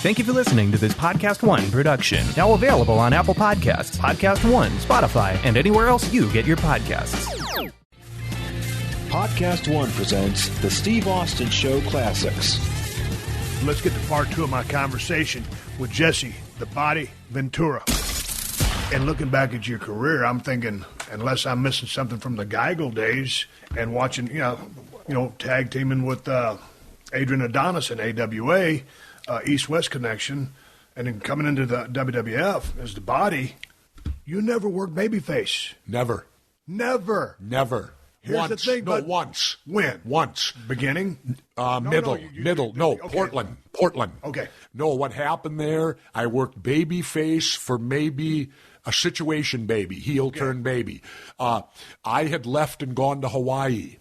Thank you for listening to this PodcastOne production. Now available on Apple Podcasts, PodcastOne, Spotify, and anywhere else you get your podcasts. PodcastOne presents the Steve Austin Show Classics. Let's get to part 2 of my conversation with Jesse, the Body Ventura. And looking back at your career, I'm thinking, unless I'm missing something from the Geigel days and watching, you know, tag teaming with Adrian Adonis in AWA, East-West connection, and then coming into the WWF as the Body, you never worked babyface. Never. Never. Here's once. The thing, no, once. When? Once. Beginning? Middle. No, okay. Portland. Okay. No, what happened there, I worked babyface for maybe a situation baby, heel-turn baby. I had left and gone to Hawaii,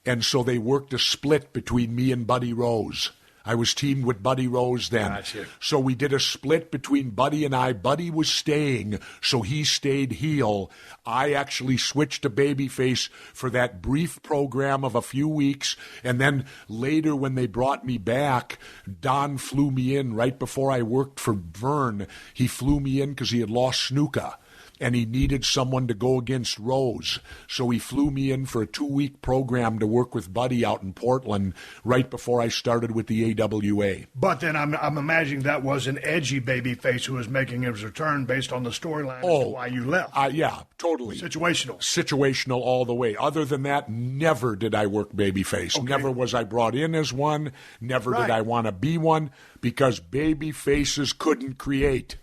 and so they worked a split between me and Buddy Rose. I was teamed with Buddy Rose then. Gotcha. So we did a split between Buddy and I. Buddy was staying, so he stayed heel. I actually switched to babyface for that brief program of a few weeks, and then later when they brought me back, Don flew me in right before I worked for Vern. He flew me in because he had lost Snuka, and he needed someone to go against Rose. So he flew me in for a 2-week program to work with Buddy out in Portland right before I started with the AWA. But then I'm imagining that was an edgy babyface who was making his return based on the storyline as to why you left. Yeah, totally. Situational all the way. Other than that, never did I work babyface. Okay. Never was I brought in as one. Never did I want to be one because babyfaces couldn't create.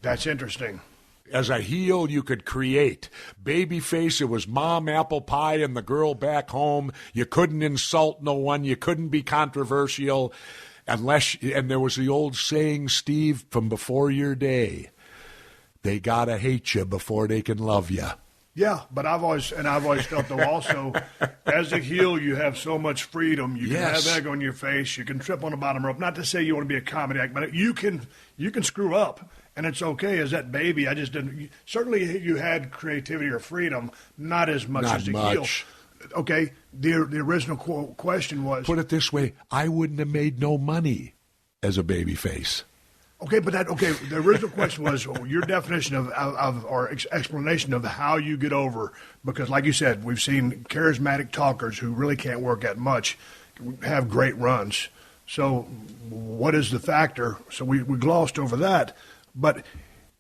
That's interesting. As a heel, you could create. Babyface, it was mom, apple pie, and the girl back home. You couldn't insult no one. You couldn't be controversial. And there was the old saying, Steve, from before your day, they got to hate you before they can love you. Yeah, but I've always felt, though, also, as a heel, you have so much freedom. You can have egg on your face. You can trip on the bottom rope. Not to say you want to be a comedy act, but you can screw up, and it's okay. As that baby, I just didn't. Certainly, you had creativity or freedom, not as much as a heel. Okay, the original question was. Put it this way: I wouldn't have made no money as a baby face. Okay, but the original question was your definition of or explanation of how you get over, because like you said, we've seen charismatic talkers who really can't work that much have great runs. So what is the factor? So we glossed over that, but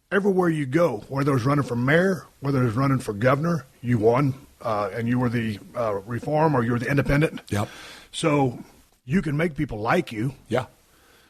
everywhere you go, whether it was running for mayor, whether it was running for governor, you won, and you were the reform or you were the independent. Yep. So you can make people like you. Yeah.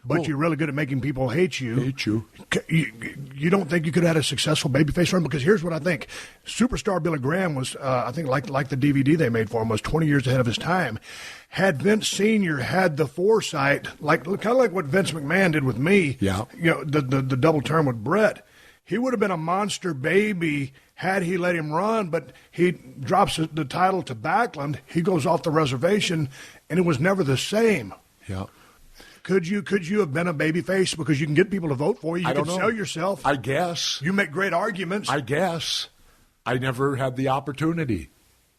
But you're really good at making people hate you. You don't think you could have had a successful babyface run? Because here's what I think. Superstar Billy Graham was, I think, like the DVD they made for him, was 20 years ahead of his time. Had Vince Sr. had the foresight, kind of like what Vince McMahon did with me, the double term with Brett, he would have been a monster baby had he let him run, but he drops the title to Backlund. He goes off the reservation, and it was never the same. Yeah. Could you have been a babyface because you can get people to vote for you? You can sell yourself. I guess. You make great arguments. I guess. I never had the opportunity.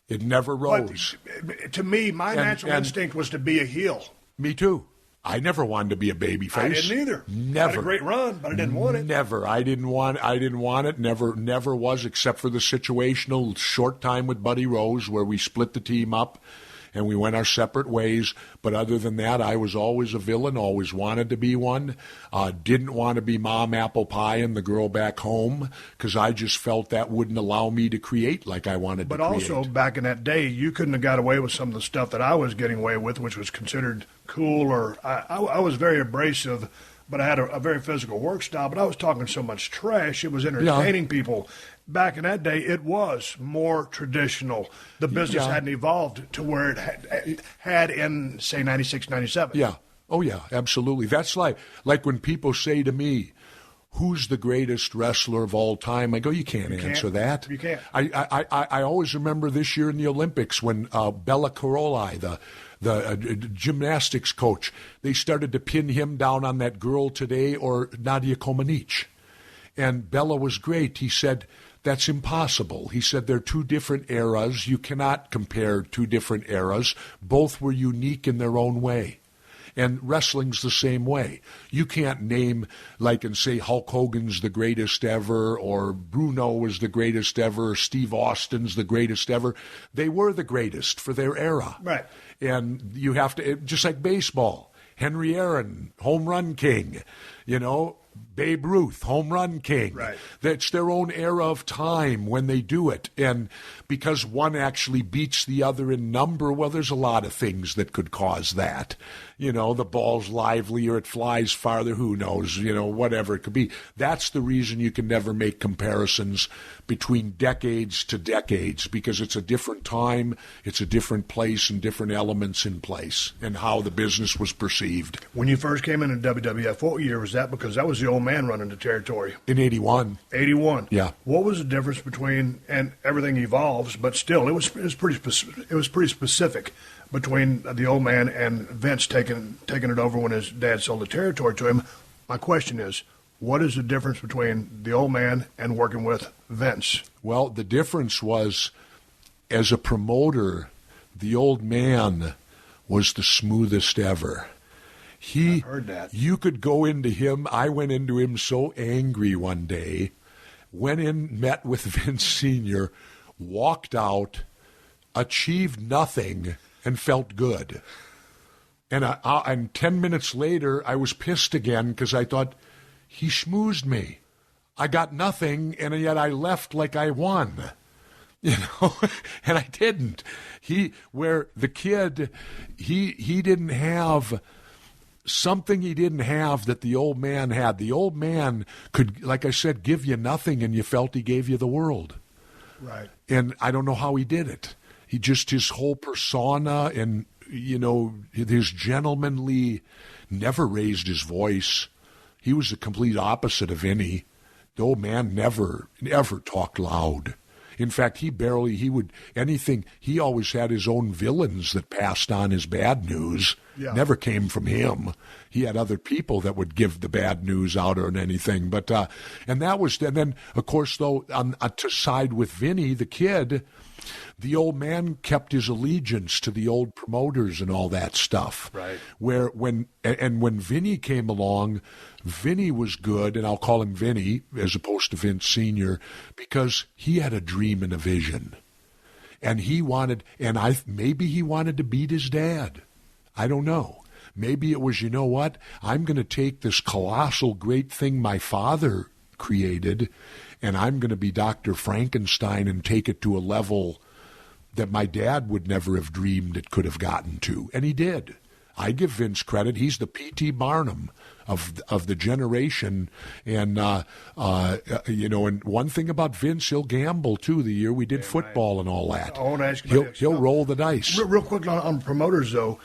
It never rose. But to me, my natural instinct was to be a heel. Me too. I never wanted to be a babyface. I didn't either. Never. Had a great run, but I didn't want it. Never. I didn't want it. Never was, except for the situational short time with Buddy Rose where we split the team up. And we went our separate ways. But other than that, I was always a villain, always wanted to be one. Didn't want to be mom, apple pie, and the girl back home because I just felt that wouldn't allow me to create like I wanted to create. But also, back in that day, you couldn't have got away with some of the stuff that I was getting away with, which was considered cool. Or I was very abrasive, but I had a very physical work style. But I was talking so much trash, it was entertaining people. Back in that day, it was more traditional. The business hadn't evolved to where it had in, say, 96, 97. Yeah. Oh, yeah, absolutely. That's like when people say to me, who's the greatest wrestler of all time? I go, you can't answer that. You can't. I always remember this year in the Olympics when Bella Caroli, the gymnastics coach, they started to pin him down on that girl today or Nadia Comaneci. And Bella was great. He said, that's impossible. He said they're two different eras. You cannot compare two different eras. Both were unique in their own way. And wrestling's the same way. You can't name, like, and say Hulk Hogan's the greatest ever, or Bruno is the greatest ever, or Steve Austin's the greatest ever. They were the greatest for their era. Right. And you have to, just like baseball, Henry Aaron, home run king, Babe Ruth, home run king. Right. That's their own era of time when they do it. And because one actually beats the other in number, well, there's a lot of things that could cause that. The ball's livelier, it flies farther, who knows, whatever it could be. That's the reason you can never make comparisons between decades to decades, because it's a different time, it's a different place, and different elements in place, and how the business was perceived. When you first came into WWF, what year was that? Because that was the old man running the territory. In 81. 81. Yeah. What was the difference between, and everything evolves, but still, it was pretty specific between the old man and Vince taking it over when his dad sold the territory to him. My question is, what is the difference between the old man and working with Vince? Well, the difference was, as a promoter, the old man was the smoothest ever. I've heard that. You could go into him. I went into him so angry one day, went in, met with Vince Sr., walked out, achieved nothing, and felt good. And 10 minutes later, I was pissed again because I thought, he schmoozed me. I got nothing, and yet I left like I won. And I didn't. Where the kid, he didn't have something he didn't have that the old man had. The old man could, like I said, give you nothing, and you felt he gave you the world. Right. And I don't know how he did it. His whole persona and, his gentlemanly, never raised his voice. He was the complete opposite of Vinny. The old man never talked loud. In fact, he always had his own villains that passed on his bad news. Yeah. Never came from him. He had other people that would give the bad news out or anything. But, and then, of course, though, to side with Vinny, the kid, the old man kept his allegiance to the old promoters and all that stuff. Right. When Vinny came along, Vinny was good, and I'll call him Vinny as opposed to Vince Sr., because he had a dream and a vision. And maybe he wanted to beat his dad. I don't know. Maybe it was, I'm going to take this colossal great thing my father created, and I'm going to be Dr. Frankenstein and take it to a level that my dad would never have dreamed it could have gotten to. And he did. I give Vince credit. He's the P.T. Barnum of the generation. And, and one thing about Vince, he'll gamble, too, the year we did football and all that. I want to ask you he'll roll the dice. Real quick on promoters, though,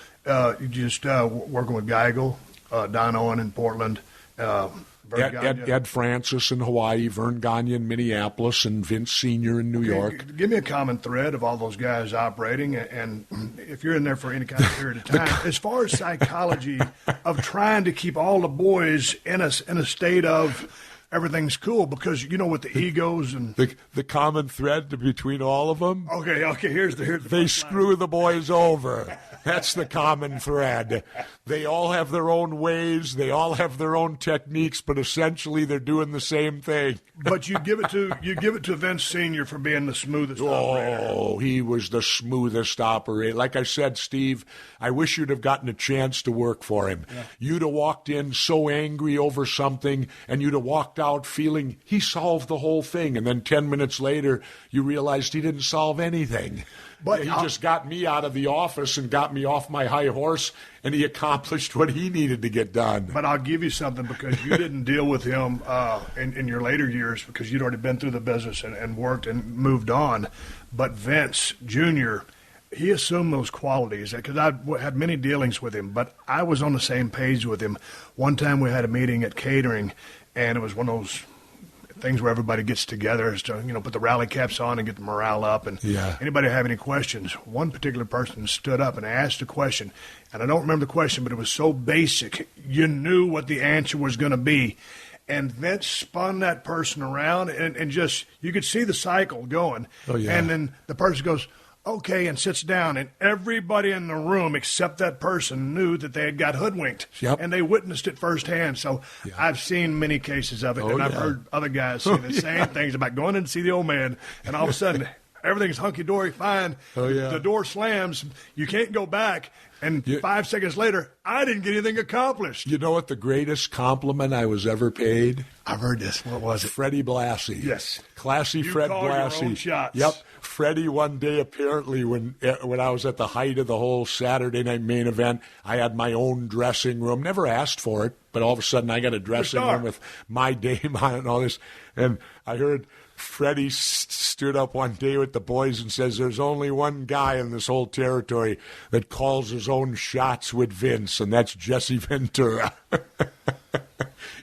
you just working with Geigel, Don Owen in Portland, Ed Francis in Hawaii, Vern Gagne in Minneapolis, and Vince Sr. in New York. Give me a common thread of all those guys operating, and if you're in there for any kind of period of time, as far as psychology of trying to keep all the boys in a state of everything's cool, because with the egos and the common thread between all of them. Okay. Here's the they screw the boys over. That's the common thread. They all have their own ways. They all have their own techniques, but essentially they're doing the same thing. But you give it to Vince Sr. for being the smoothest operator. Oh, he was the smoothest operator. Like I said, Steve, I wish you'd have gotten a chance to work for him. Yeah. You'd have walked in so angry over something, and you'd have walked out feeling he solved the whole thing. And then 10 minutes later, you realized he didn't solve anything. But he just got me out of the office and got me off my high horse, and he accomplished what he needed to get done. But I'll give you something, because you didn't deal with him in your later years, because you'd already been through the business and worked and moved on. But Vince Jr., he assumed those qualities, because I had many dealings with him, but I was on the same page with him. One time we had a meeting at catering, and it was one of those things where everybody gets together to, put the rally caps on and get the morale up. And anybody have any questions? One particular person stood up and asked a question, and I don't remember the question, but it was so basic, you knew what the answer was going to be. And Vince spun that person around, and just, you could see the cycle going. Oh, yeah. And then the person goes, Okay, and sits down, and everybody in the room except that person knew that they had got hoodwinked, and they witnessed it firsthand. So I've seen many cases of it, and I've heard other guys say the same things about going in to see the old man, and all of a sudden everything's hunky-dory, fine. The door slams, you can't go back, and 5 seconds later, I didn't get anything accomplished. You know what the greatest compliment I was ever paid? I've heard this. What was it? Freddie Blassie. Yes. Classy You Fred call your Blassie. own shots. Yep. Freddie one day, apparently, when I was at the height of the whole Saturday night main event, I had my own dressing room. Never asked for it, but all of a sudden I got a dressing room with my name on it and all this. And I heard Freddie stood up one day with the boys and says, there's only one guy in this whole territory that calls his own shots with Vince, and that's Jesse Ventura.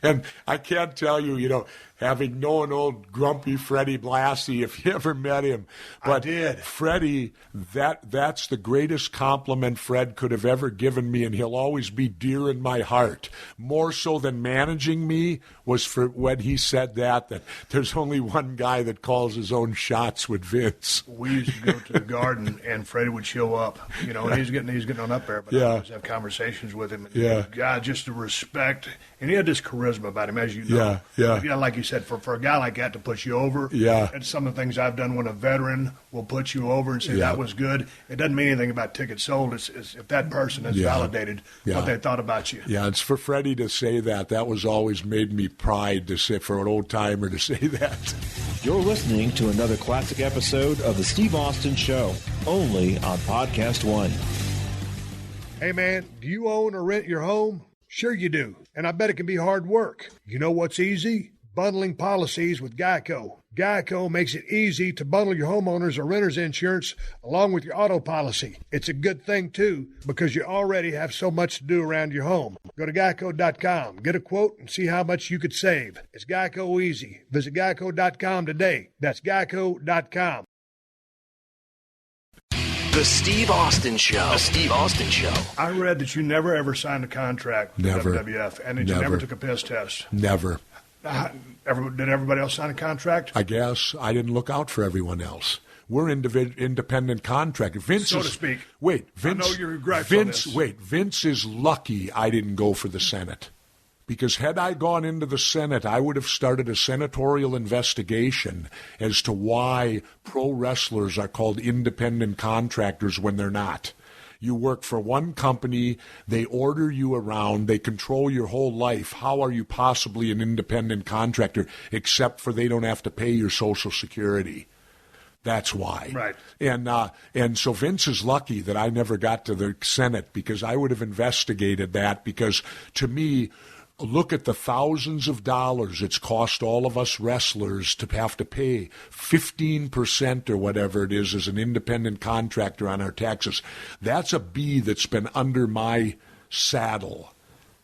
And I can't tell you, having known old grumpy Freddie Blassie, if you ever met him. But I did. Freddie, that's the greatest compliment Fred could have ever given me, and he'll always be dear in my heart. More so than managing me was for when he said that there's only one guy that calls his own shots with Vince. We used to go to the Garden, and Freddie would show up. And he's getting on up there, but I always have conversations with him. And God, just the respect, and he had this charisma about him, as you know. Like you said, for a guy like that to put you over. And some of the things I've done when a veteran will put you over and say that was good. It doesn't mean anything about tickets sold. It's if that person has validated what they thought about you. Yeah, it's for Freddie to say that. That was always made me pride to say, for an old timer to say that. You're listening to another classic episode of The Steve Austin Show, only on PodcastOne. Hey, man, do you own or rent your home? Sure you do, and I bet it can be hard work. You know what's easy? Bundling policies with Geico. Geico makes it easy to bundle your homeowners or renters insurance along with your auto policy. It's a good thing, too, because you already have so much to do around your home. Go to geico.com, get a quote, and see how much you could save. It's Geico easy. Visit geico.com today. That's geico.com. The Steve Austin Show. The Steve Austin Show. I read that you never ever signed a contract with WWF, and that you never took a piss test. Never. Did everybody else sign a contract? I guess I didn't look out for everyone else. We're independent contractors. Vince, so to speak. Wait, Vince. I know you're grateful. Vince is lucky I didn't go for the Senate. Because had I gone into the Senate, I would have started a senatorial investigation as to why pro wrestlers are called independent contractors when they're not. You work for one company, they order you around, they control your whole life. How are you possibly an independent contractor except for they don't have to pay your Social Security? That's why. Right. And so Vince is lucky that I never got to the Senate, because I would have investigated that, because to me, look at the thousands of dollars it's cost all of us wrestlers to have to pay 15% or whatever it is as an independent contractor on our taxes. That's a bee that's been under my saddle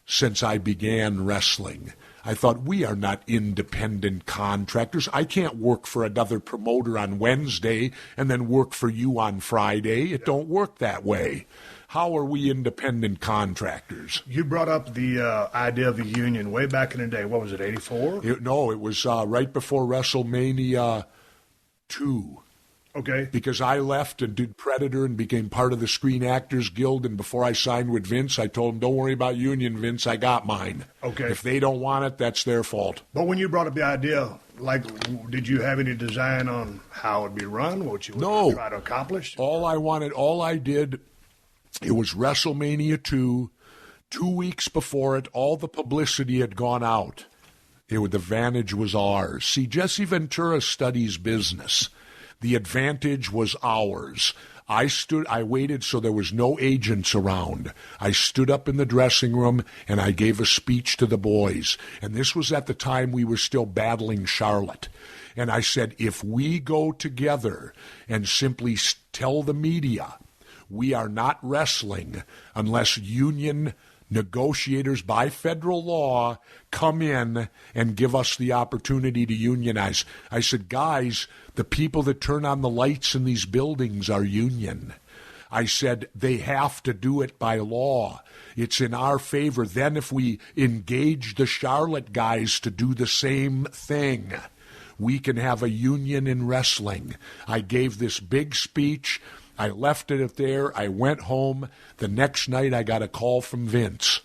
since I began wrestling. I thought, we are not independent contractors. I can't work for another promoter on Wednesday and then work for you on Friday. It don't work that way. How are we independent contractors? You brought up the idea of a union way back in the day. What was it, 84? No, it was right before WrestleMania 2. Okay. Because I left and did Predator and became part of the Screen Actors Guild, and before I signed with Vince, I told him, don't worry about union, Vince, I got mine. Okay. If they don't want it, that's their fault. But when you brought up the idea, did you have any design on how it would be run, what you would try to accomplish? All I did, it was WrestleMania 2. 2 weeks before it, all the publicity had gone out. The advantage was ours. See, Jesse Ventura studies business. The advantage was ours. I waited so there was no agents around. I stood up in the dressing room and I gave a speech to the boys. And this was at the time we were still battling Charlotte. And I said, if we go together and simply tell the media we are not wrestling unless union negotiators by federal law come in and give us the opportunity to unionize. I said, guys, the people that turn on the lights in these buildings are union. I said, they have to do it by law. It's in our favor. Then if we engage the Charlotte guys to do the same thing, we can have a union in wrestling. I gave this big speech. I left it there. I went home. The next night I got a call from Vince,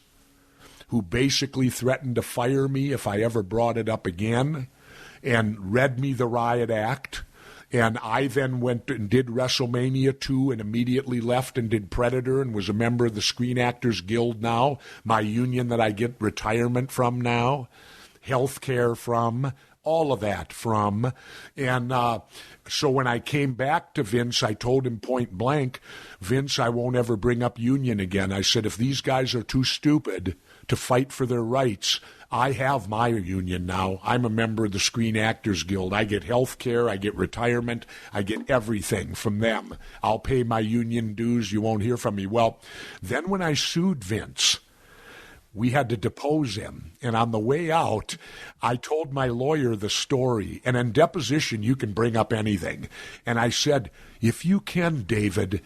who basically threatened to fire me if I ever brought it up again, and read me the riot act. And I then went and did WrestleMania 2 and immediately left and did Predator and was a member of the Screen Actors Guild now, my union that I get retirement from now, health care from, all of that from. And so when I came back to Vince, I told him point blank, Vince, I won't ever bring up union again. I said, if these guys are too stupid to fight for their rights, I have my union now. I'm a member of the Screen Actors Guild. I get health care, I get retirement, I get everything from them. I'll pay my union dues. You won't hear from me. Well, then when I sued Vince, we had to depose him. And on the way out, I told my lawyer the story. And in deposition, you can bring up anything. And I said, if you can, David,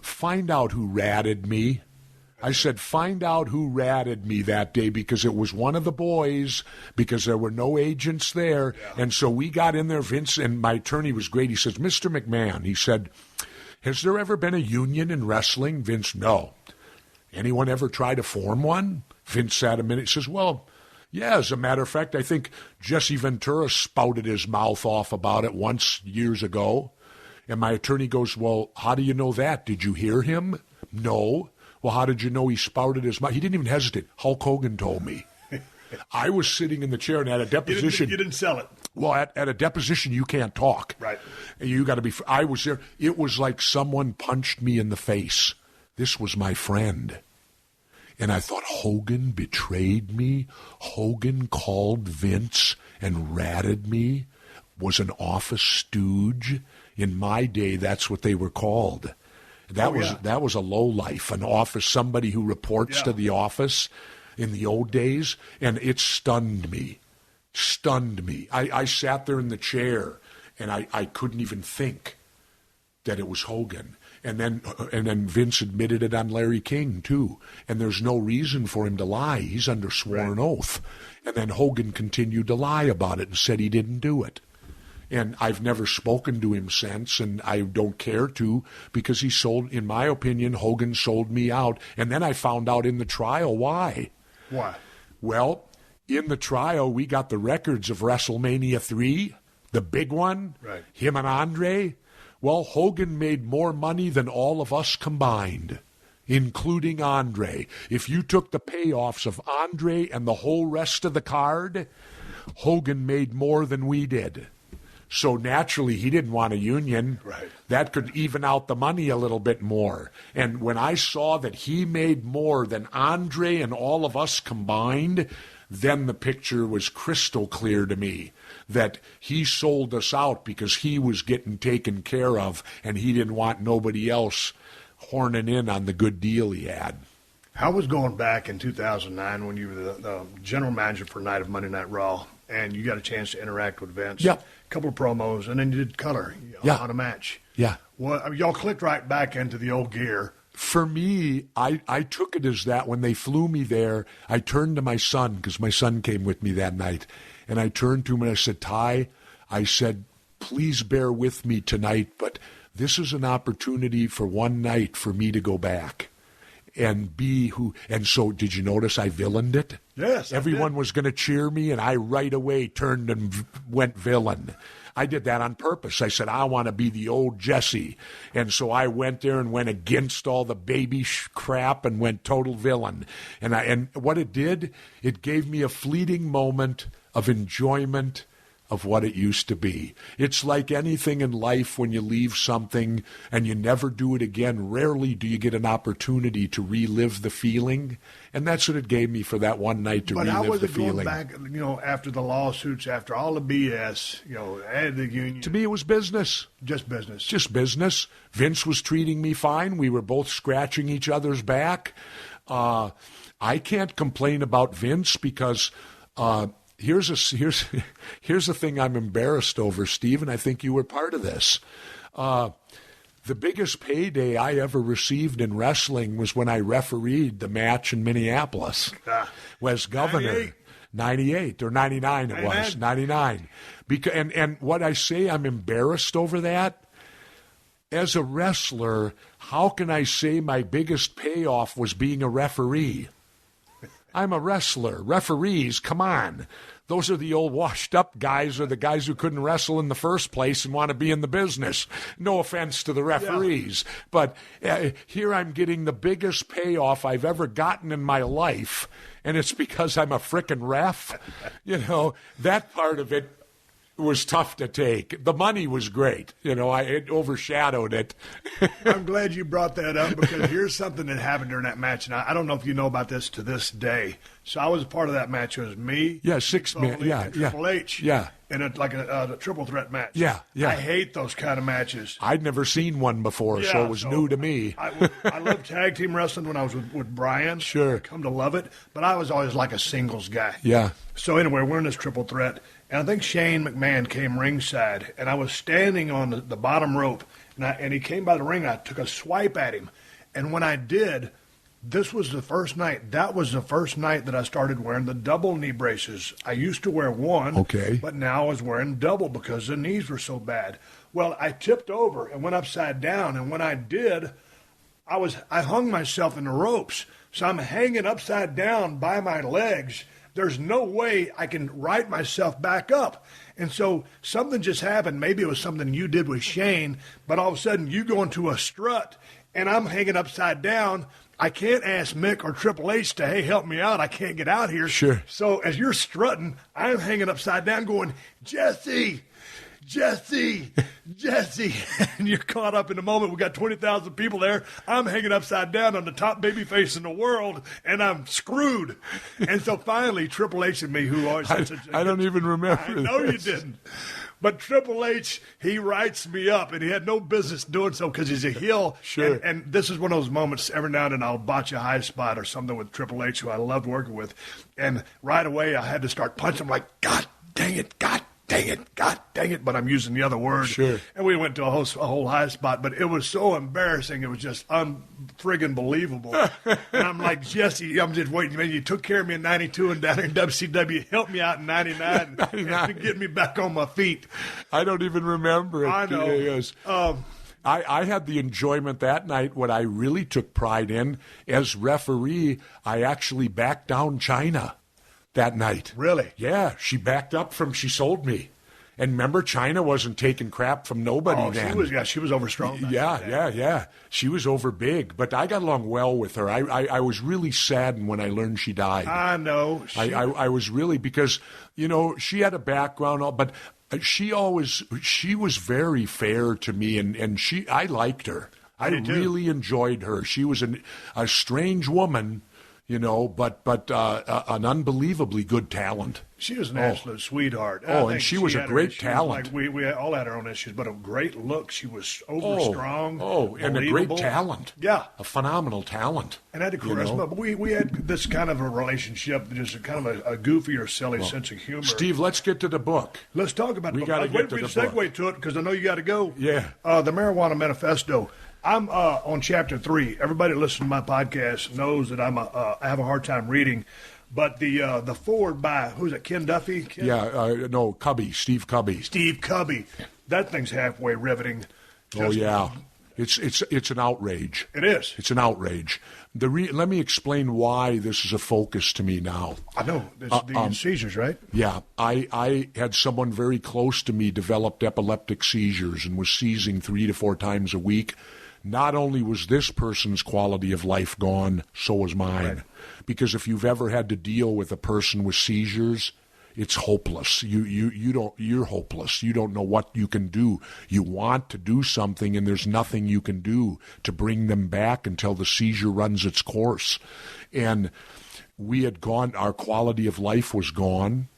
find out who ratted me. I said, find out who ratted me that day, because it was one of the boys, because there were no agents there. Yeah. And so we got in there, Vince, and my attorney was great. He says, Mr. McMahon, he said, has there ever been a union in wrestling? Vince, no. Anyone ever try to form one? Vince sat a minute. He says, well, yeah, as a matter of fact, I think Jesse Ventura spouted his mouth off about it once years ago. And my attorney goes, well, how do you know that? Did you hear him? No. Well, how did you know he spouted his mouth? He didn't even hesitate. Hulk Hogan told me. I was sitting in the chair and at a deposition. You didn't sell it. Well, at a deposition, you can't talk. Right. You got to be. I was there. It was like someone punched me in the face. This was my friend. And I thought, Hogan betrayed me. Hogan called Vince and ratted me. Was an office stooge. In my day, that's what they were called. That was a lowlife, an office, somebody who reports to the office in the old days, and it stunned me. I sat there in the chair, and I couldn't even think that it was Hogan. And then Vince admitted it on Larry King, too. And there's no reason for him to lie. He's under sworn oath. And then Hogan continued to lie about it and said he didn't do it. And I've never spoken to him since, and I don't care to, because he sold, in my opinion, Hogan sold me out. And then I found out in the trial why. Why? Well, in the trial, we got the records of WrestleMania 3, the big one, him and Andre. Well, Hogan made more money than all of us combined, including Andre. If you took the payoffs of Andre and the whole rest of the card, Hogan made more than we did. So naturally, he didn't want a union. Right. That could even out the money a little bit more. And when I saw that he made more than Andre and all of us combined, then the picture was crystal clear to me that he sold us out because he was getting taken care of and he didn't want nobody else horning in on the good deal he had. How was going back in 2009 when you were the general manager for Night of Monday Night Raw and you got a chance to interact with Vince? Yeah. A couple of promos, and then you did color on a match. Yeah. Well, I mean, y'all clicked right back into the old gear. For me, I took it as that when they flew me there, I turned to my son, because my son came with me that night, and I turned to him and I said, Ty, I said, please bear with me tonight, but this is an opportunity for one night for me to go back and be who. And so did you notice I villained it? Yes. Everyone was going to cheer me, and I right away turned and went villain. I did that on purpose. I said, I want to be the old Jesse. And so I went there and went against all the baby crap and went total villain. And what it did, it gave me a fleeting moment of enjoyment of what it used to be. It's like anything in life when you leave something and you never do it again. Rarely do you get an opportunity to relive the feeling. And that's what it gave me for that one night to relive the feeling. But how was it going back, after the lawsuits, after all the BS, added the union? To me, it was business. Just business. Just business. Vince was treating me fine. We were both scratching each other's back. I can't complain about Vince because here's the thing I'm embarrassed over, Steve, and I think you were part of this. The biggest payday I ever received in wrestling was when I refereed the match in Minneapolis. Was governor. 98 or 99 it was. 99. And what I say I'm embarrassed over that, as a wrestler, how can I say my biggest payoff was being a referee? I'm a wrestler. Referees, come on. Those are the old washed-up guys or the guys who couldn't wrestle in the first place and want to be in the business. No offense to the referees. Yeah. But here I'm getting the biggest payoff I've ever gotten in my life, and it's because I'm a frickin' ref. That part of it was tough to take. The money was great. It overshadowed it. I'm glad you brought that up because here's something that happened during that match. And I don't know if you know about this to this day. So I was a part of that match. It was me. Yeah, 6 men. Yeah, Triple H. Yeah. In a triple threat match. Yeah, yeah. I hate those kind of matches. I'd never seen one before, so it was new to me. I loved tag team wrestling when I was with Brian. Sure. I come to love it. But I was always like a singles guy. Yeah. So anyway, we're in this triple threat. And I think Shane McMahon came ringside, and I was standing on the bottom rope, and he came by the ring. I took a swipe at him, and when I did, this was the first night. That was the first night that I started wearing the double knee braces. I used to wear one, okay, but now I was wearing double because the knees were so bad. Well, I tipped over and went upside down, and when I did, I hung myself in the ropes, so I'm hanging upside down by my legs. There's no way I can right myself back up. And so something just happened. Maybe it was something you did with Shane, but all of a sudden you go into a strut, and I'm hanging upside down. I can't ask Mick or Triple H to, hey, help me out. I can't get out here. Sure. So as you're strutting, I'm hanging upside down going, Jesse, and you're caught up in the moment. We got 20,000 people there. I'm hanging upside down on the top babyface in the world, and I'm screwed. And so finally, Triple H and me, who always had such I don't even remember. I know you didn't. But Triple H, he writes me up, and he had no business doing so because he's a heel. Sure. And this is one of those moments, every now and then I'll botch a high spot or something with Triple H, who I loved working with. And right away, I had to start punching him like, God dang it, God dang it, but I'm using the other word. Sure. And we went to a whole high spot, but it was so embarrassing. It was just unfriggin' believable. And I'm like, Jesse, I'm just waiting. Man, you took care of me in 92 and down here in WCW. Help me out in 99 and get me back on my feet. I don't even remember it. I know. Yes. I had the enjoyment that night. What I really took pride in as referee, I actually backed down Chyna that night. Really? Yeah, she backed up she sold me. And remember, Chyna wasn't taking crap from nobody then. She was over strong. Yeah. She was over big, but I got along well with her. I was really saddened when I learned she died. I know. I was really, because, she had a background, but she was very fair to me, and I liked her. I really enjoyed her. She was a strange woman, but an unbelievably good talent. She was an absolute sweetheart. And she was a great talent. We all had our own issues, but a great look. She was strong. And a great talent. Yeah. A phenomenal talent. And had a charisma. But we had this kind of a relationship, just kind of a goofy or silly sense of humor. Steve, let's get to the book. Let's talk about the book. We got to get to the book. Segue to it because I know you got to go. Yeah. The Marijuana Manifesto. I'm on chapter 3. Everybody that listens to my podcast knows that I have a hard time reading. But the forward by, who's it, Ken Duffy? Cubby, Steve Cubby. Steve Cubby. That thing's halfway riveting. It's an outrage. It is. It's an outrage. Let me explain why this is a focus to me now. I know. It's the seizures, right? Yeah. I had someone very close to me developed epileptic seizures and was seizing 3 to 4 times a week. Not only was this person's quality of life gone, so was mine. Right. Because if you've ever had to deal with a person with seizures, it's hopeless. You're hopeless. You don't know what you can do. You want to do something, and there's nothing you can do to bring them back until the seizure runs its course. And we had gone, our quality of life was gone.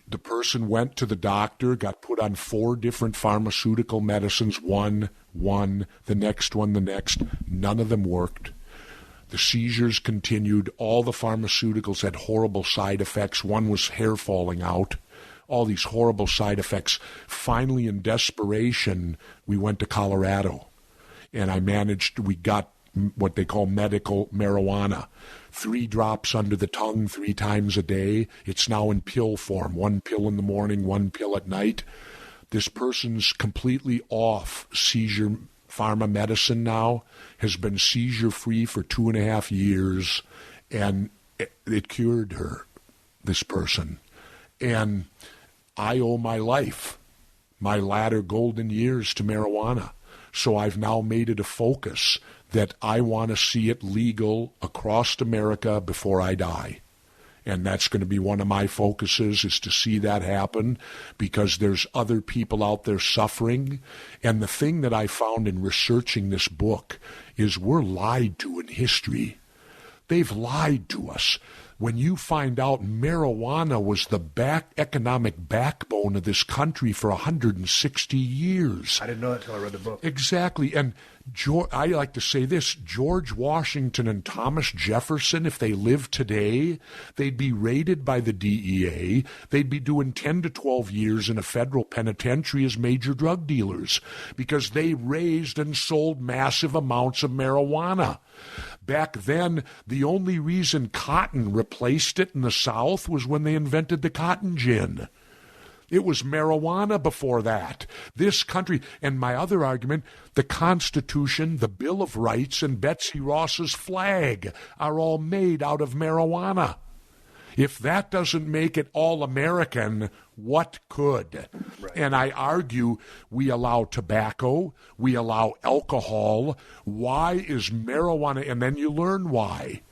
The person went to the doctor, got put on 4 different pharmaceutical medicines, one, the next one, the next. None of them worked. The seizures continued. All the pharmaceuticals had horrible side effects. One was hair falling out. All these horrible side effects. Finally, in desperation, we went to Colorado. And we got what they call medical marijuana. 3 drops under the tongue 3 times a day. It's now in pill form. 1 pill in the morning, 1 pill at night. This person's completely off seizure pharma medicine now has been seizure-free for 2.5 years, and it cured her, this person. And I owe my life, my latter golden years, to marijuana. So I've now made it a focus that I want to see it legal across America before I die. And that's going to be one of my focuses, is to see that happen, because there's other people out there suffering. And the thing that I found in researching this book is we're lied to in history. They've lied to us. When you find out marijuana was the economic backbone of this country for 160 years. I didn't know that until I read the book. Exactly. And I like to say this, George Washington and Thomas Jefferson, if they lived today, they'd be raided by the DEA. They'd be doing 10 to 12 years in a federal penitentiary as major drug dealers, because they raised and sold massive amounts of marijuana. Back then, the only reason cotton replaced it in the South was when they invented the cotton gin. It was marijuana before that. This country, and my other argument, the Constitution, the Bill of Rights, and Betsy Ross's flag are all made out of marijuana. If that doesn't make it all American, what could? Right. And I argue we allow tobacco, we allow alcohol. Why is marijuana? And then you learn why.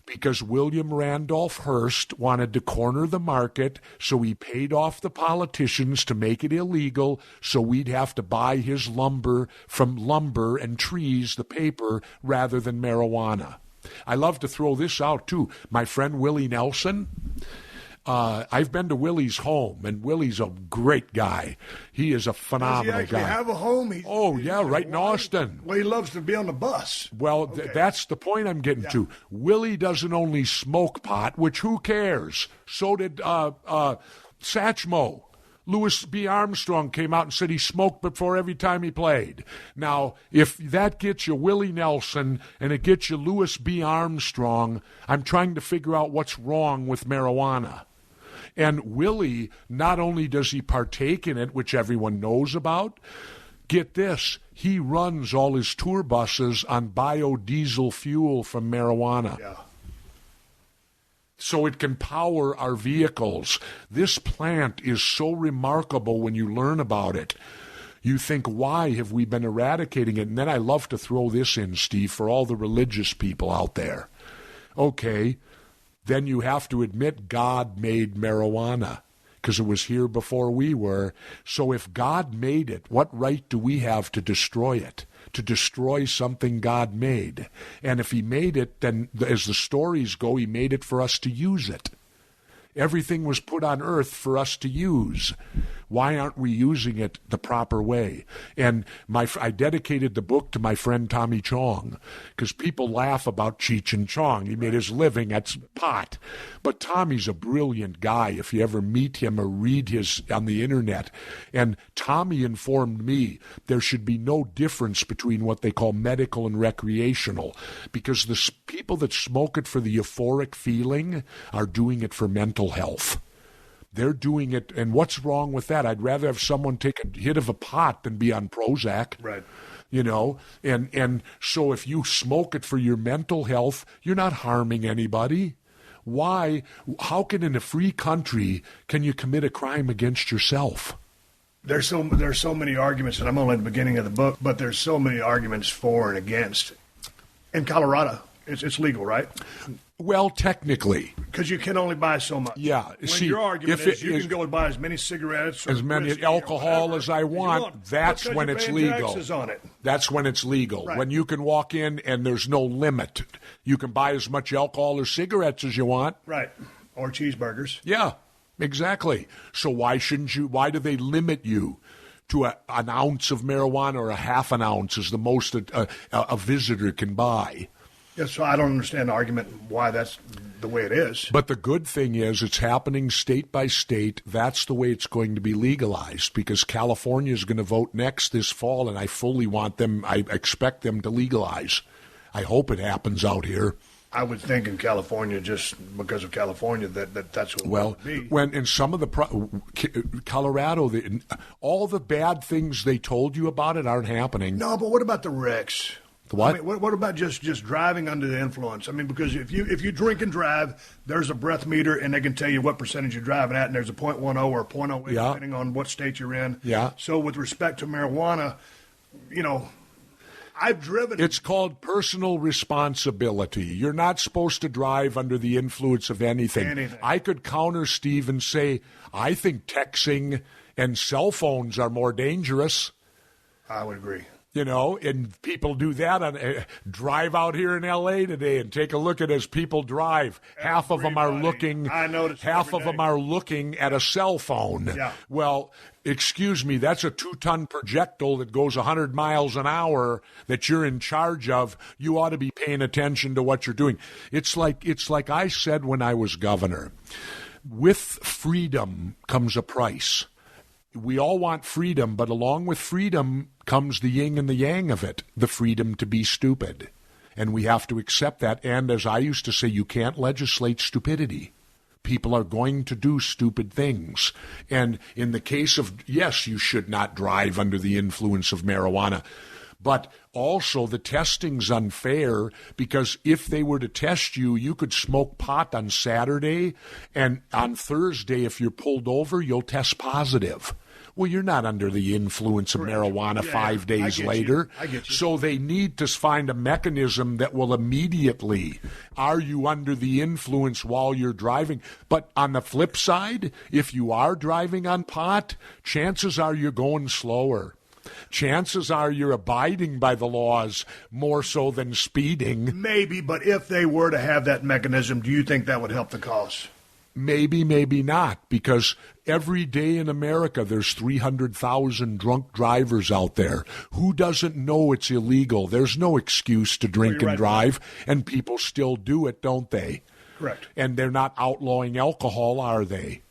Because William Randolph Hearst wanted to corner the market, so he paid off the politicians to make it illegal, so we'd have to buy his lumber from lumber and trees, the paper, rather than marijuana. I love to throw this out, too. My friend Willie Nelson, I've been to Willie's home, and Willie's a great guy. He is a phenomenal guy. Does he actually have a home? Right in Austin. Well, he loves to be on the bus. Well, okay. That's the point I'm getting to. Willie doesn't only smoke pot, which who cares? So did Satchmo. Louis B. Armstrong came out and said he smoked before every time he played. Now, if that gets you Willie Nelson and it gets you Louis B. Armstrong, I'm trying to figure out what's wrong with marijuana. And Willie, not only does he partake in it, which everyone knows about, get this, he runs all his tour buses on biodiesel fuel from marijuana. Yeah. So it can power our vehicles. This plant is so remarkable when you learn about it. You think, why have we been eradicating it? And then I love to throw this in, Steve, for all the religious people out there. Okay, then you have to admit God made marijuana, because it was here before we were. So if God made it, what right do we have to destroy it? To destroy something God made. And if he made it, then as the stories go, he made it for us to use it. Everything was put on earth for us to use. Why aren't we using it the proper way? And I dedicated the book to my friend Tommy Chong, because people laugh about Cheech and Chong. He made his living at pot. But Tommy's a brilliant guy if you ever meet him or read his on the internet. And Tommy informed me there should be no difference between what they call medical and recreational, because the people that smoke it for the euphoric feeling are doing it for mental health. They're doing it, and what's wrong with that? I'd rather have someone take a hit of a pot than be on Prozac. Right. You know, and so if you smoke it for your mental health, you're not harming anybody. Why? How can in a free country can you commit a crime against yourself? There's so many arguments, and I'm only at the beginning of the book, but there's so many arguments for and against. In Colorado, it's legal, right? Well, technically. Because you can only buy so much. Yeah. Your argument is you can go and buy as many cigarettes or as many whiskey alcohol as I want. That's when it's legal. On it. That's when it's legal. Right. When you can walk in and there's no limit. You can buy as much alcohol or cigarettes as you want. Right. Or cheeseburgers. Yeah, exactly. So why do they limit you to an ounce of marijuana, or a half an ounce is the most a visitor can buy? Yeah, so I don't understand the argument why that's the way it is. But the good thing is it's happening state by state. That's the way it's going to be legalized, because California is going to vote next this fall, and I expect them to legalize. I hope it happens out here. I would think in California, just because of California, that's what it would be. When in some of the Colorado, all the bad things they told you about it aren't happening. No, but what about the wrecks? What? I mean, what about just driving under the influence? I mean, because if you drink and drive, there's a breath meter, and they can tell you what percentage you're driving at, and there's a 0.10 or a 0.08, depending on what state you're in. Yeah. So with respect to marijuana, I've driven. It's called personal responsibility. You're not supposed to drive under the influence of anything. I could counter Steve and say, I think texting and cell phones are more dangerous. I would agree. And people do that. Drive out here in L.A. today and take a look at as people drive. Half of them are looking. I noticed. Half of them are looking at a cell phone. Yeah. Well, excuse me, that's a 2-ton projectile that goes 100 miles an hour that you're in charge of. You ought to be paying attention to what you're doing. It's like I said when I was governor. With freedom comes a price. We all want freedom, but along with freedom comes the yin and the yang of it, the freedom to be stupid. And we have to accept that. And as I used to say, you can't legislate stupidity. People are going to do stupid things. And in the case of, yes, you should not drive under the influence of marijuana. But also the testing's unfair because if they were to test you, you could smoke pot on Saturday, and on Thursday, if you're pulled over, you'll test positive. Well, you're not under the influence of marijuana 5 days later. I get you. So they need to find a mechanism that will immediately, are you under the influence while you're driving? But on the flip side, if you are driving on pot, chances are you're going slower. Chances are you're abiding by the laws more so than speeding. Maybe, but if they were to have that mechanism, do you think that would help the cause? Maybe, maybe not, because every day in America there's 300,000 drunk drivers out there. Who doesn't know it's illegal? There's no excuse to drink and drive, and people still do it, don't they? Correct. And they're not outlawing alcohol, are they?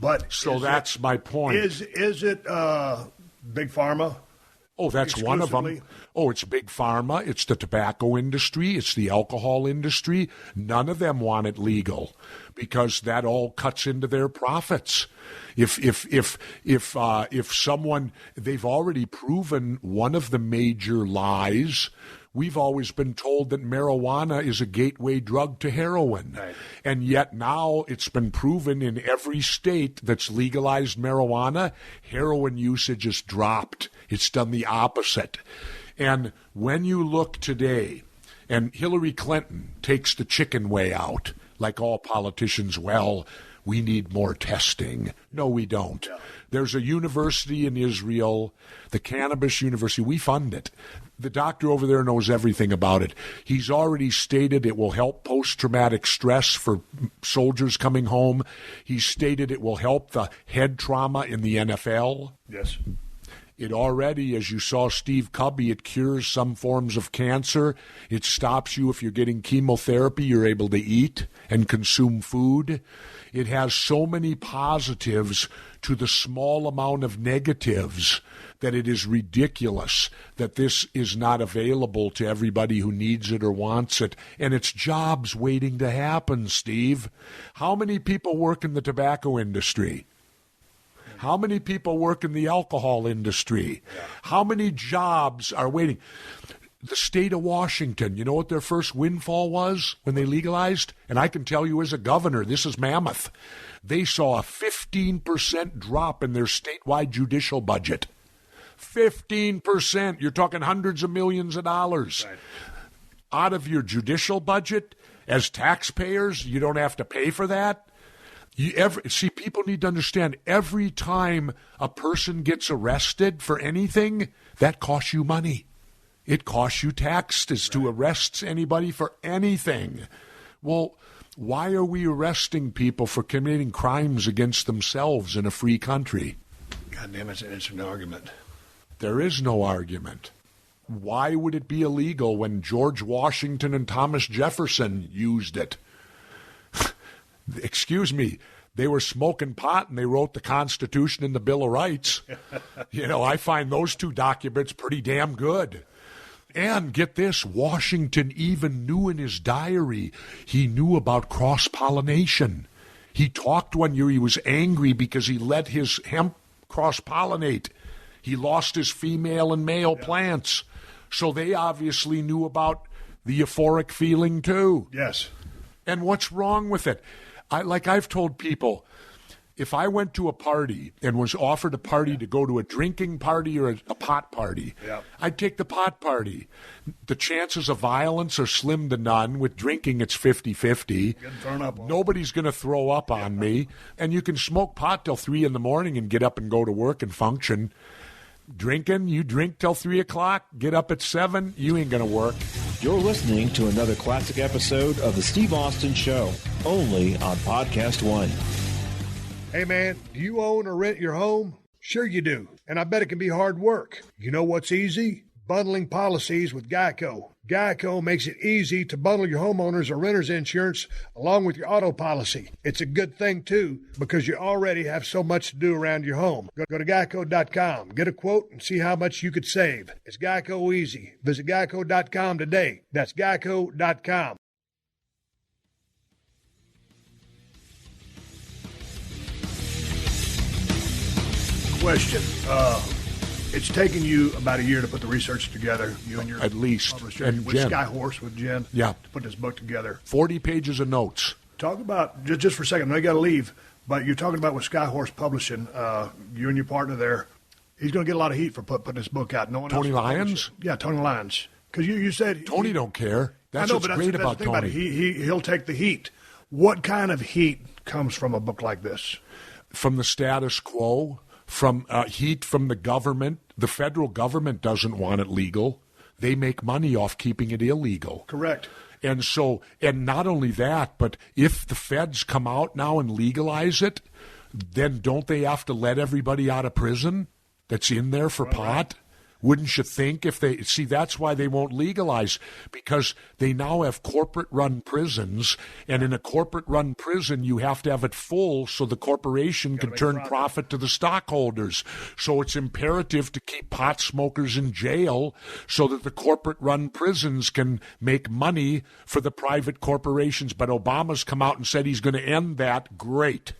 But so that's my point. Is it Big Pharma? Oh, that's one of them. Oh, it's Big Pharma. It's the tobacco industry. It's the alcohol industry. None of them want it legal because that all cuts into their profits. If someone, they've already proven one of the major lies. We've always been told that marijuana is a gateway drug to heroin. Right. And yet now it's been proven in every state that's legalized marijuana, heroin usage has dropped. It's done the opposite. And when you look today, and Hillary Clinton takes the chicken way out, like all politicians, well, we need more testing. No, we don't. Yeah. There's a university in Israel, the Cannabis University. We fund it. The doctor over there knows everything about it. He's already stated it will help post-traumatic stress for soldiers coming home. He's stated it will help the head trauma in the NFL. Yes. It already, as you saw Steve Cubby, it cures some forms of cancer. It stops you if you're getting chemotherapy, you're able to eat and consume food. It has so many positives to the small amount of negatives that it is ridiculous that this is not available to everybody who needs it or wants it. And it's jobs waiting to happen, Steve. How many people work in the tobacco industry? How many people work in the alcohol industry? How many jobs are waiting? The state of Washington, you know what their first windfall was when they legalized? And I can tell you as a governor, this is mammoth. They saw a 15% drop in their statewide judicial budget. 15%. You're talking hundreds of millions of dollars. Right. Out of your judicial budget, as taxpayers, you don't have to pay for that. See, people need to understand every time a person gets arrested for anything, that costs you money. It costs you taxes to arrest anybody for anything. Well, why are we arresting people for committing crimes against themselves in a free country? God damn it, it's an argument. There is no argument. Why would it be illegal when George Washington and Thomas Jefferson used it? Excuse me, they were smoking pot and they wrote the Constitution and the Bill of Rights. I find those two documents pretty damn good. And get this, Washington even knew in his diary, he knew about cross-pollination. He talked one year, he was angry because he let his hemp cross-pollinate. He lost his female and male plants. So they obviously knew about the euphoric feeling too. Yes. And what's wrong with it? I've told people, if I went to a party and was offered a party to go to a drinking party or a pot party, I'd take the pot party. The chances of violence are slim to none. With drinking, it's 50-50. Nobody's going to throw up on me. And you can smoke pot till 3 in the morning and get up and go to work and function. Drinking, you drink till 3 o'clock, get up at 7, you ain't going to work. You're listening to another classic episode of The Steve Austin Show, only on Podcast One. Hey man, do you own or rent your home? Sure you do, and I bet it can be hard work. You know what's easy? Bundling policies with Geico. Geico makes it easy to bundle your homeowners or renters insurance along with your auto policy. It's a good thing too, because you already have so much to do around your home. Go to geico.com, get a quote, and see how much you could save. It's Geico easy. Visit geico.com today. That's geico.com. Question. It's taken you about a year to put the research together, you and your at least publisher, and with Jen. Skyhorse, with Jen, to put this book together. 40 pages of notes. Talk about, just for a second, I know you got to leave, but you're talking about with Skyhorse Publishing, you and your partner there, he's going to get a lot of heat for putting this book out. No one Tony else Lyons? Yeah, Tony Lyons. Because you said... Tony don't care. That's what's great about Tony. He'll take the heat. What kind of heat comes from a book like this? From the status quo, from heat from the government. The federal government doesn't want it legal. They make money off keeping it illegal. Correct. And so, and not only that, but if the feds come out now and legalize it, then don't they have to let everybody out of prison that's in there for pot? Right. Wouldn't you think if they... See, that's why they won't legalize, because they now have corporate-run prisons, and in a corporate-run prison, you have to have it full so the corporation can turn profit to the stockholders. So it's imperative to keep pot smokers in jail so that the corporate-run prisons can make money for the private corporations. But Obama's come out and said he's going to end that. Great.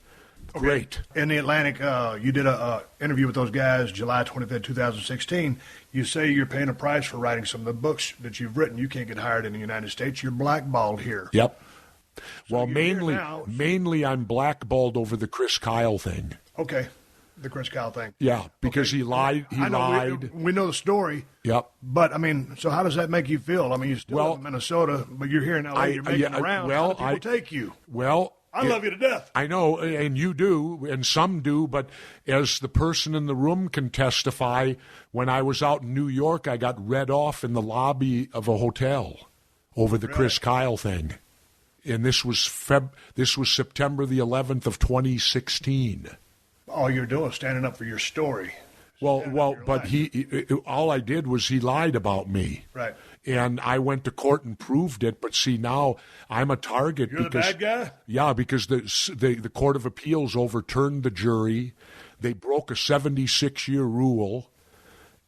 Great. In the Atlantic, you did an interview with those guys July 25th, 2016. You say you're paying a price for writing some of the books that you've written. You can't get hired in the United States. You're blackballed here. Yep. So well, mainly I'm blackballed over the Chris Kyle thing. Okay. The Chris Kyle thing. Yeah, because he lied. We know the story. Yep. But, I mean, so how does that make you feel? I mean, you're still in Minnesota, but you're here in L.A., you're making rounds. How do people take you? Well... I love you to death. I know, and you do, and some do, but as the person in the room can testify, when I was out in New York, I got read off in the lobby of a hotel over the Chris Kyle thing. And this was September the 11th of 2016. All you're doing is standing up for your story. Well, but all I did was he lied about me. Right. And I went to court and proved it. But see, now I'm a target. You're because, the bad guy? Yeah, because the Court of Appeals overturned the jury. They broke a 76-year rule,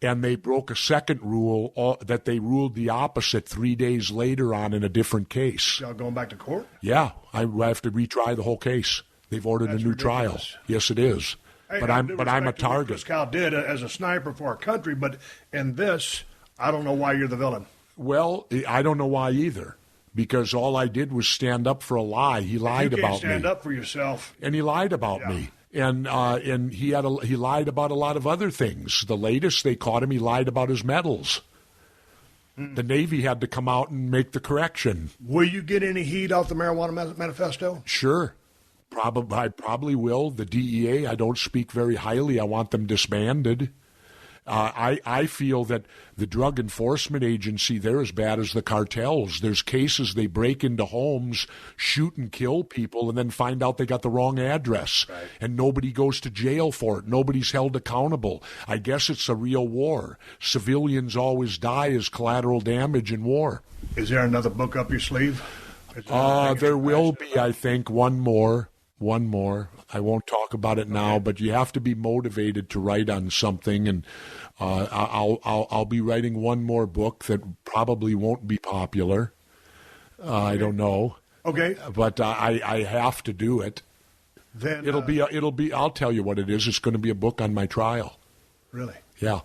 and they broke a second rule that they ruled the opposite 3 days later on in a different case. Y'all going back to court? Yeah, I have to retry the whole case. They've ordered a new trial. Yes, it is. Hey, but I'm a target. Chris Kyle did as a sniper for our country, but in this, I don't know why you're the villain. Well, I don't know why either, because all I did was stand up for a lie. He lied about me. You can't stand up for yourself. And he lied about me. And he lied about a lot of other things. The latest, they caught him, he lied about his medals. The Navy had to come out and make the correction. Will you get any heat off the Marijuana Manifesto? Sure. I probably will. The DEA, I don't speak very highly. I want them disbanded. I feel that the Drug Enforcement Agency, they're as bad as the cartels. There's cases they break into homes, shoot and kill people, and then find out they got the wrong address. Right. And nobody goes to jail for it. Nobody's held accountable. I guess it's a real war. Civilians always die as collateral damage in war. Is there another book up your sleeve? There will be, I think, one more. one more. I won't talk about it now, but you have to be motivated to write on something, and I'll be writing one more book that probably won't be popular. I don't know. Okay. But I have to do it. Then it'll be. I'll tell you what it is. It's going to be a book on my trial. Really? Yeah.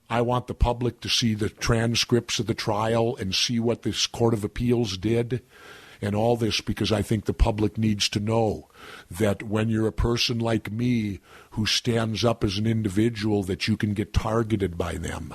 I want the public to see the transcripts of the trial and see what this Court of Appeals did and all this, because I think the public needs to know that when you're a person like me who stands up as an individual, that you can get targeted by them.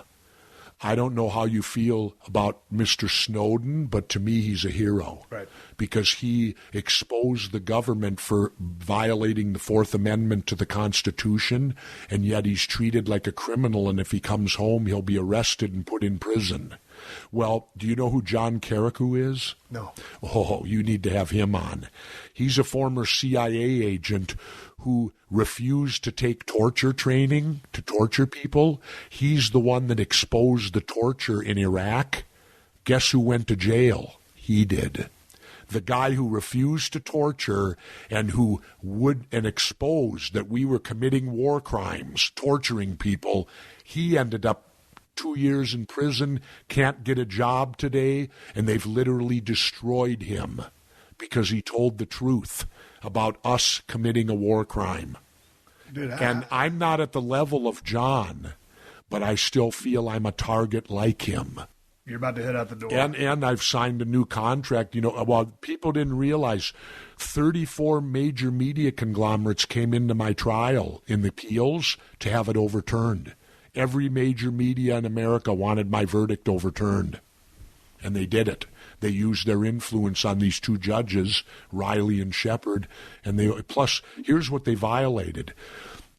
I don't know how you feel about Mr. Snowden, but to me he's a hero. Right. Because he exposed the government for violating the Fourth Amendment to the Constitution, and yet he's treated like a criminal, and if he comes home, he'll be arrested and put in prison. Well, do you know who John Carrico is? No. Oh, you need to have him on. He's a former CIA agent who refused to take torture training to torture people. He's the one that exposed the torture in Iraq. Guess who went to jail? He did. The guy who refused to torture and who exposed that we were committing war crimes, torturing people, he ended up 2 years in prison, can't get a job today, and they've literally destroyed him because he told the truth about us committing a war crime. Dude, and I'm not at the level of John, but I still feel I'm a target like him. You're about to head out the door. And I've signed a new contract. You know, well, people didn't realize 34 major media conglomerates came into my trial in the appeals to have it overturned. Every major media in America wanted my verdict overturned, and they did it. They used their influence on these two judges, Riley and Shepard, and plus, here's what they violated.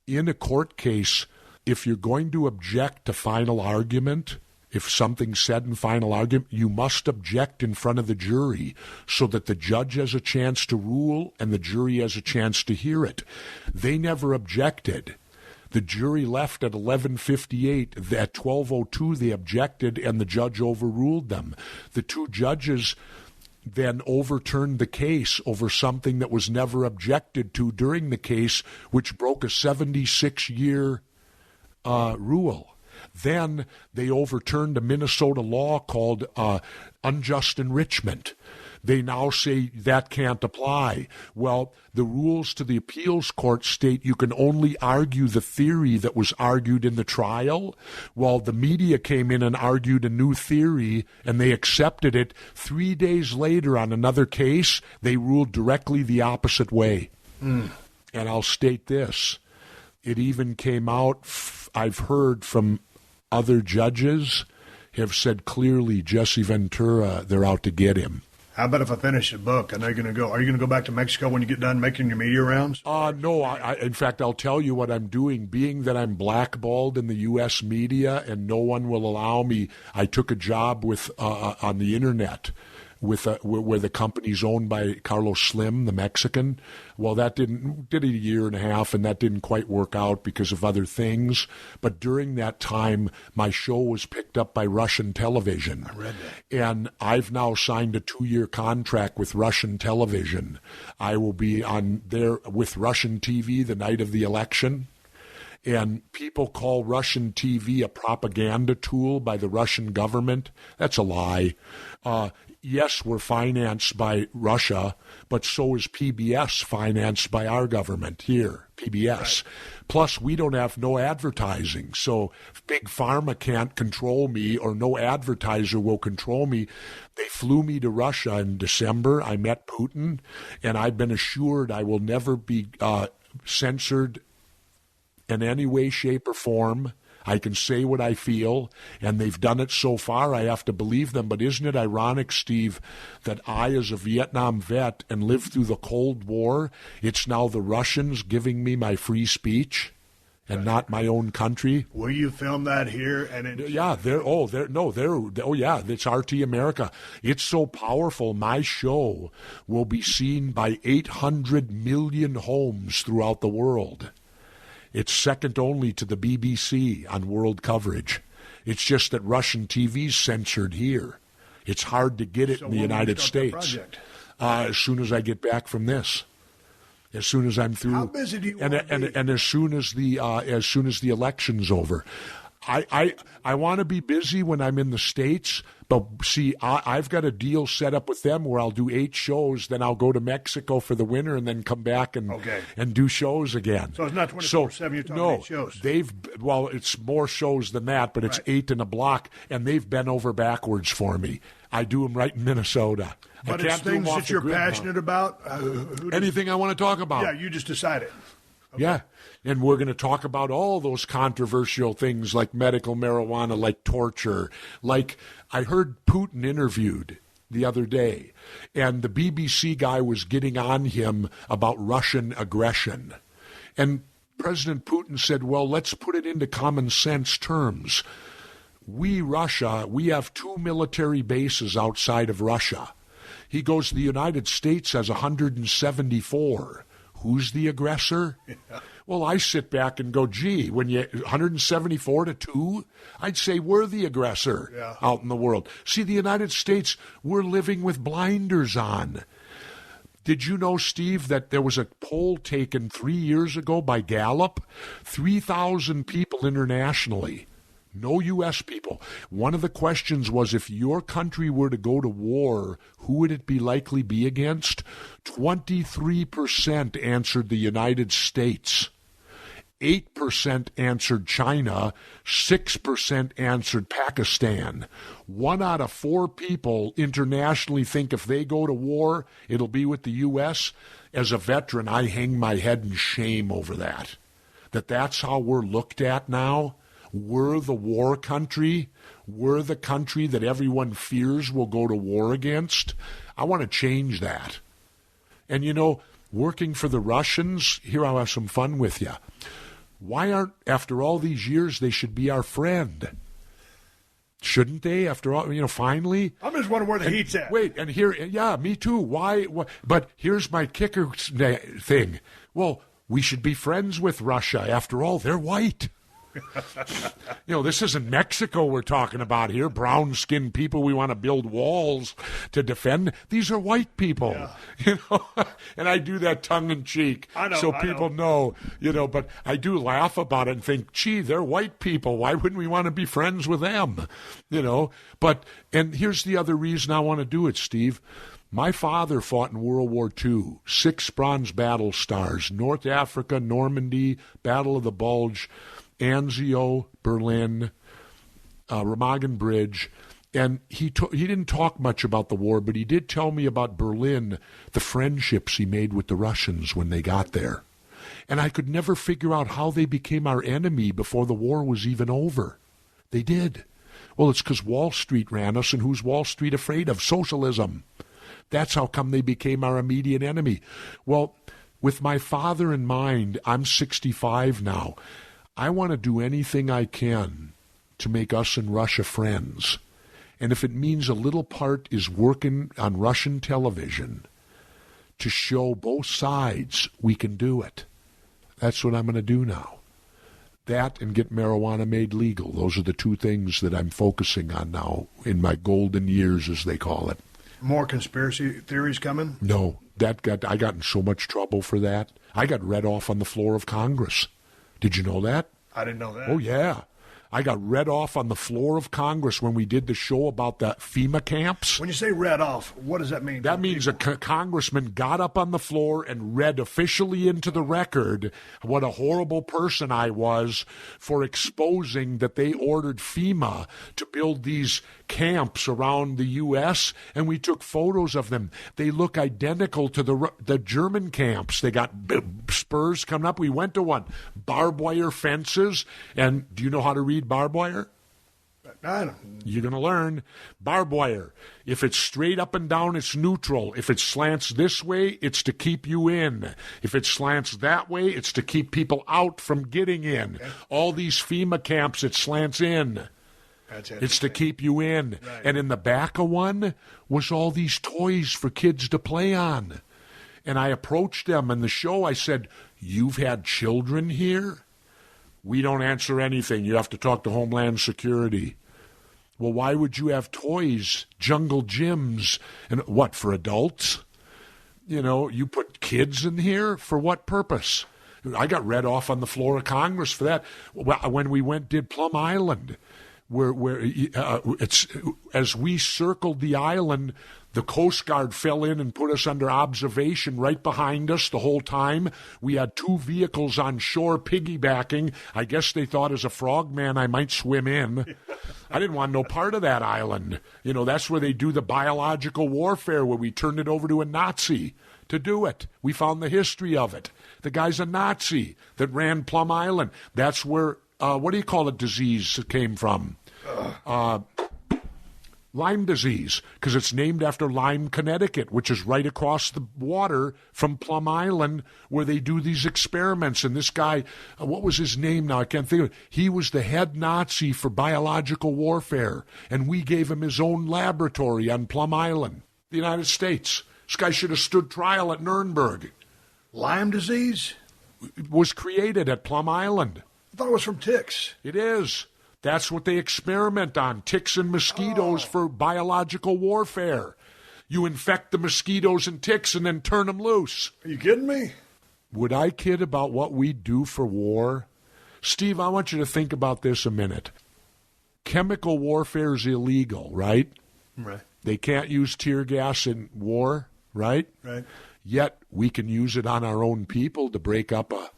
In a court case, if you're going to object to final argument, if something's said in final argument, you must object in front of the jury so that the judge has a chance to rule and the jury has a chance to hear it. They never objected. The jury left at 11:58. At 12:02, they objected, and the judge overruled them. The two judges then overturned the case over something that was never objected to during the case, which broke a 76-year rule. Then they overturned a Minnesota law called unjust enrichment. They now say that can't apply. Well, the rules to the appeals court state you can only argue the theory that was argued in the trial. Well, the media came in and argued a new theory, and they accepted it. 3 days later on another case, they ruled directly the opposite way. And I'll state this. It even came out, I've heard from other judges have said clearly, Jesse Ventura, they're out to get him. How about if I finish the book? I know you're going to go. Are you going to go back to Mexico when you get done making your media rounds? No. In fact, I'll tell you what I'm doing. Being that I'm blackballed in the U.S. media and no one will allow me, I took a job with on the internet where the company's owned by Carlos Slim, the Mexican. Well, that did it a year and a half, and that didn't quite work out because of other things. But during that time, my show was picked up by Russian television. I read that. And I've now signed a 2-year contract with Russian television. I will be on there with Russian TV the night of the election. And people call Russian TV a propaganda tool by the Russian government. That's a lie. Yes, we're financed by Russia, but so is PBS financed by our government here, PBS. Right. Plus, we don't have no advertising, so Big Pharma can't control me or no advertiser will control me. They flew me to Russia in December. I met Putin, and I've been assured I will never be censored in any way, shape, or form. I can say what I feel, and they've done it so far. I have to believe them. But isn't it ironic, Steve, that I, as a Vietnam vet and lived through the Cold War, it's now the Russians giving me my free speech and not my own country? Will you film that here? Yeah, it's RT America. It's so powerful. My show will be seen by 800 million homes throughout the world. It's second only to the BBC on world coverage. It's just that Russian TV's censored here. It's hard to get it in the United States. As soon as I get back from this. As soon as I'm through, how busy do you want to be? And as soon as the election's over, I want to be busy when I'm in the States. But see, I've got a deal set up with them where I'll do 8 shows, then I'll go to Mexico for the winter, and then come back and do shows again. So it's not 24/7. You're talking 8 shows. It's more shows than that, but it's 8 in a block, and they've bent over backwards for me. I do them right in Minnesota. But it's things that you're passionate about? Anything I want to talk about. Yeah, you just decided. Okay. Yeah, and we're going to talk about all those controversial things like medical marijuana, like torture. Like I heard Putin interviewed the other day, and the BBC guy was getting on him about Russian aggression. And President Putin said, well, let's put it into common sense terms. Russia, we have 2 military bases outside of Russia. He goes, the United States has 174. Who's the aggressor? Yeah. Well, I sit back and go, gee, when you 174 to 2, I'd say we're the aggressor out in the world. See, the United States, we're living with blinders on. Did you know, Steve, that there was a poll taken 3 years ago by Gallup? 3,000 people internationally. No U.S. people. One of the questions was, if your country were to go to war, who would it be likely be against? 23% answered the United States. 8% answered China. 6% answered Pakistan. 1 out of 4 people internationally think if they go to war, it'll be with the U.S. As a veteran, I hang my head in shame over that. That's how we're looked at now. We're the war country. We're the country that everyone fears will go to war against. I want to change that. And, working for the Russians, here I'll have some fun with you. Why aren't, after all these years, they should be our friend? Shouldn't they? After all, finally? I'm just wondering where the heat's at. Wait, and here, me too. Why? But here's my kicker thing. Well, we should be friends with Russia. After all, they're white. This isn't Mexico we're talking about here. Brown-skinned people we want to build walls to defend. These are white people. Yeah. And I do that tongue-in-cheek so people know. But I do laugh about it and think, gee, they're white people. Why wouldn't we want to be friends with them? And here's the other reason I want to do it, Steve. My father fought in World War II, 6 bronze battle stars, North Africa, Normandy, Battle of the Bulge, Anzio, Berlin, Remagen Bridge, and he didn't talk much about the war, but he did tell me about Berlin, the friendships he made with the Russians when they got there. And I could never figure out how they became our enemy before the war was even over. They did. Well, it's because Wall Street ran us, and who's Wall Street afraid of? Socialism. That's how come they became our immediate enemy. Well, with my father in mind, I'm 65 now. I want to do anything I can to make us and Russia friends. And if it means a little part is working on Russian television to show both sides, we can do it. That's what I'm going to do now. That and get marijuana made legal. Those are the 2 things that I'm focusing on now in my golden years, as they call it. More conspiracy theories coming? No. I got in so much trouble for that. I got read off on the floor of Congress. Did you know that? I didn't know that. Oh, yeah. I got read off on the floor of Congress when we did the show about the FEMA camps. When you say read off, what does that mean? That means a congressman got up on the floor and read officially into the record what a horrible person I was for exposing that they ordered FEMA to build these camps around the U.S., and we took photos of them. They look identical to the German camps. They got spurs coming up. We went to one. Barbed wire fences. And do you know how to read barbed wire? I don't. You're going to learn. Barbed wire. If it's straight up and down, it's neutral. If it slants this way, it's to keep you in. If it slants that way, it's to keep people out from getting in. Okay. All these FEMA camps, it slants in. It's to keep you in. Right. And in the back of one was all these toys for kids to play on. And I approached them in the show. I said, "You've had children here? We don't answer anything. You have to talk to Homeland Security." Well, why would you have toys, jungle gyms, and what, for adults? You put kids in here for what purpose? I got read off on the floor of Congress for that when we did Plum Island, where it's as we circled the island, the Coast Guard fell in and put us under observation right behind us the whole time. We had 2 vehicles on shore piggybacking. I guess they thought as a frogman I might swim in. I didn't want no part of that island. That's where they do the biological warfare, where we turned it over to a Nazi to do it. We found the history of it. The guy's a Nazi that ran Plum Island. That's where, what do you call it, disease came from? Lyme disease, because it's named after Lyme, Connecticut, which is right across the water from Plum Island, where they do these experiments. And this guy, what was his name now? I can't think of it. He was the head Nazi for biological warfare, and we gave him his own laboratory on Plum Island, the United States. This guy should have stood trial at Nuremberg. Lyme disease? It was created at Plum Island. I thought it was from ticks. It is. That's what they experiment on, ticks and mosquitoes for biological warfare. You infect the mosquitoes and ticks and then turn them loose. Are you kidding me? Would I kid about what we do for war? Steve, I want you to think about this a minute. Chemical warfare is illegal, right? Right. They can't use tear gas in war, right? Right. Yet we can use it on our own people to break up a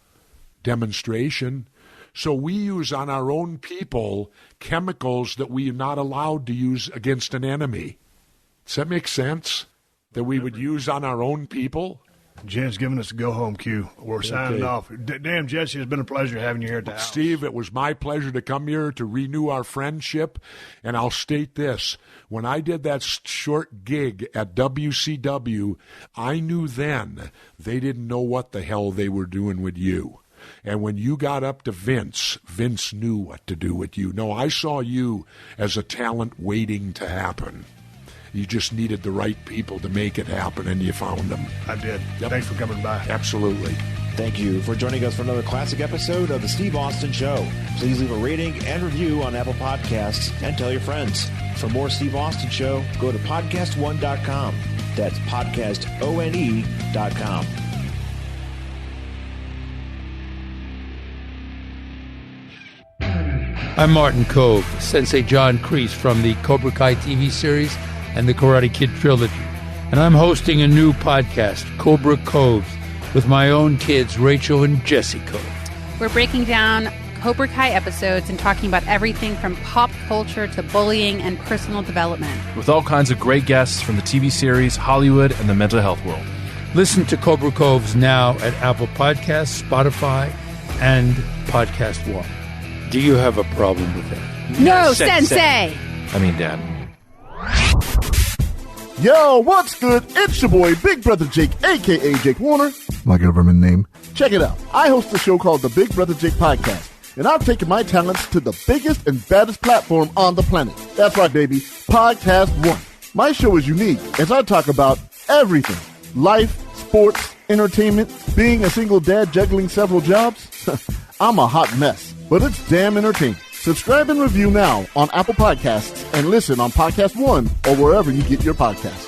demonstration. So we use on our own people chemicals that we are not allowed to use against an enemy. Does that make sense? That we would use on our own people? Jen's giving us a go-home cue. We're signing off. Damn, Jesse, it's been a pleasure having you here at the house. Steve, it was my pleasure to come here to renew our friendship. And I'll state this. When I did that short gig at WCW, I knew then they didn't know what the hell they were doing with you. And when you got up to Vince, Vince knew what to do with you. No, I saw you as a talent waiting to happen. You just needed the right people to make it happen, and you found them. I did. Yep. Thanks for coming by. Absolutely. Thank you for joining us for another classic episode of The Steve Austin Show. Please leave a rating and review on Apple Podcasts and tell your friends. For more Steve Austin Show, go to PodcastOne.com. That's PodcastOne.com. I'm Martin Kove, Sensei John Kreese from the Cobra Kai TV series and the Karate Kid trilogy. And I'm hosting a new podcast, Cobra Coves, with my own kids, Rachel and Jesse Cove. We're breaking down Cobra Kai episodes and talking about everything from pop culture to bullying and personal development. With all kinds of great guests from the TV series, Hollywood, and the mental health world. Listen to Cobra Coves now at Apple Podcasts, Spotify, and PodcastOne. Do you have a problem with that? No, Sensei! I mean, Dad. Yo, what's good? It's your boy, Big Brother Jake, a.k.a. Jake Warner. My government name. Check it out. I host a show called the Big Brother Jake Podcast, and I've taken my talents to the biggest and baddest platform on the planet. That's right, baby. PodcastOne. My show is unique as I talk about everything. Life, sports, entertainment, being a single dad juggling several jobs. I'm a hot mess, but it's damn entertaining. Subscribe and review now on Apple Podcasts and listen on PodcastOne or wherever you get your podcasts.